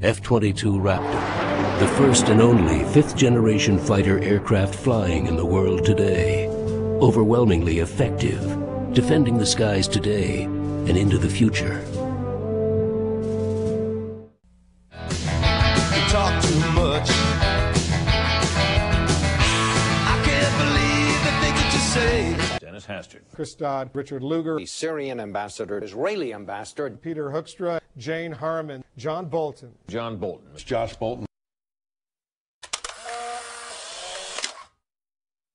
F-22 Raptor, the first and only fifth-generation fighter aircraft flying in the world today. Overwhelmingly effective, defending the skies today and into the future. You talk too much. I can't believe the things that you say. Dennis Hastert. Chris Dodd, Richard Lugar, the Syrian ambassador, Israeli ambassador, Peter Hoekstra, Jane Harman, John Bolton. John Bolton. Josh Bolton.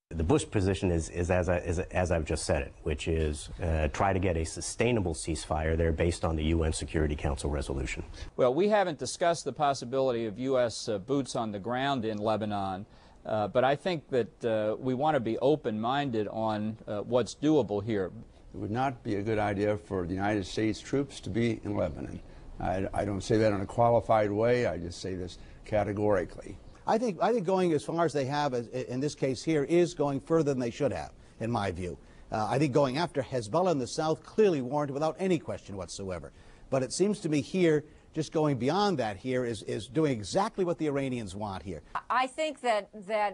The Bush position is as I've just said it, which is try to get a sustainable ceasefire there based on the UN Security Council resolution. Well, we haven't discussed the possibility of U.S. Boots on the ground in Lebanon, but I think that we want to be open-minded on what's doable here. It would not be a good idea for the United States troops to be in Lebanon. I don't say that in a qualified way. I just say this categorically. I think going as far as they have in this case here is going further than they should have, in my view. I think going after Hezbollah in the south clearly warranted without any question whatsoever. But it seems to me here, just going beyond that here is doing exactly what the Iranians want here. I think that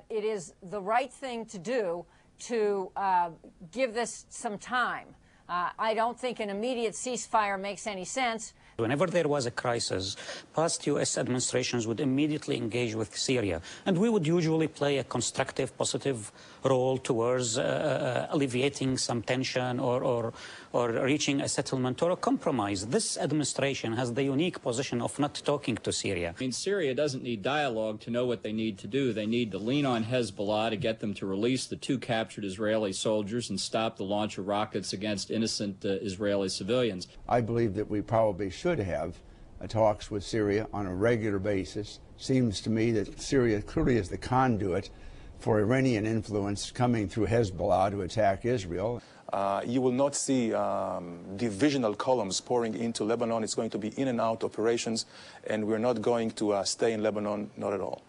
it is the right thing to do to give this some time. I don't think an immediate ceasefire makes any sense. Whenever there was a crisis, past U.S. administrations would immediately engage with Syria, and we would usually play a constructive, positive role towards alleviating some tension or reaching a settlement or a compromise. This administration has the unique position of not talking to Syria. I mean, Syria doesn't need dialogue to know what they need to do. They need to lean on Hezbollah to get them to release the 2 captured Israeli soldiers and stop the launch of rockets against innocent Israeli civilians. I believe that we probably should have talks with Syria on a regular basis. Seems to me that Syria clearly is the conduit for Iranian influence coming through Hezbollah to attack Israel. You will not see divisional columns pouring into Lebanon. It's going to be in and out operations, and we're not going to stay in Lebanon, not at all.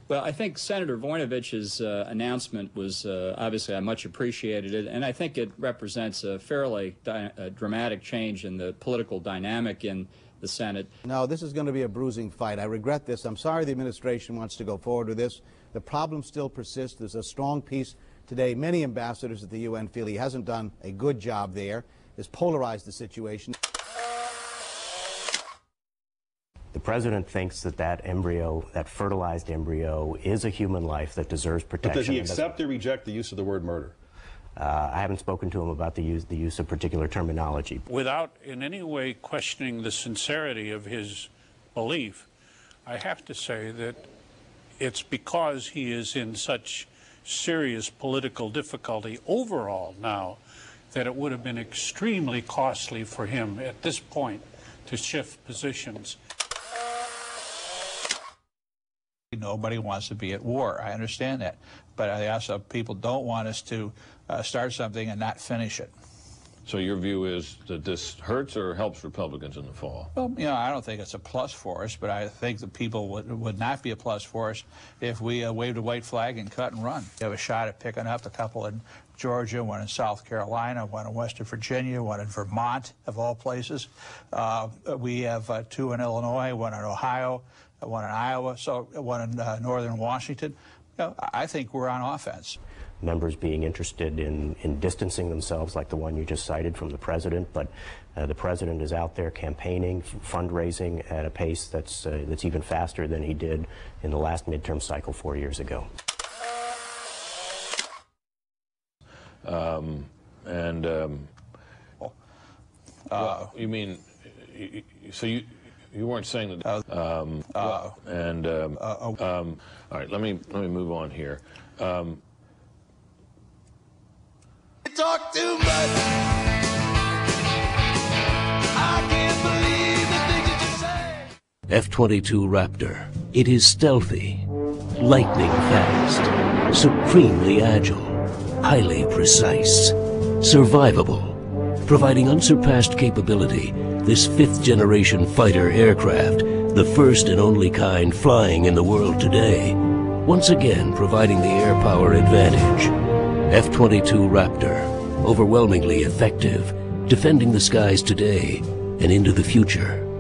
Well, I think Senator Voinovich's announcement was obviously I much appreciated it, and I think it represents a fairly dramatic change in the political dynamic in the Senate. No, this is going to be a bruising fight. I regret this. I'm sorry the administration wants to go forward with this. The problem still persists. There's a strong piece today. Many ambassadors at the UN feel he hasn't done a good job there. It's polarized the situation. The president thinks that embryo, that fertilized embryo, is a human life that deserves protection. But does he accept or reject the use of the word murder? I haven't spoken to him about the use of particular terminology. Without in any way questioning the sincerity of his belief, I have to say that it's because he is in such serious political difficulty overall now that it would have been extremely costly for him at this point to shift positions. Nobody wants to be at war. I understand that. But I also, people don't want us to start something and not finish it. So your view is that this hurts or helps Republicans in the fall? Well, you know, I don't think it's a plus for us, but I think the people would not be a plus for us if we waved a white flag and cut and run. We have a shot at picking up a couple in Georgia, one in South Carolina, one in Western Virginia, one in Vermont, of all places. We have 2 in Illinois, one in Ohio, one in Iowa, so one in northern Washington. You know, I think we're on offense. Members being interested in distancing themselves, like the one you just cited from the president, but the president is out there campaigning, fundraising at a pace that's even faster than he did in the last midterm cycle 4 years ago. Well, you mean, so you weren't saying that? All right, let me move on here. Talk too much. I can't believe the things that you say. F-22 Raptor. It is stealthy, lightning fast, supremely agile, highly precise, survivable, providing unsurpassed capability. This 5th-generation fighter aircraft, the first and only kind flying in the world today, once again providing the air power advantage. F-22 Raptor, overwhelmingly effective, defending the skies today and into the future.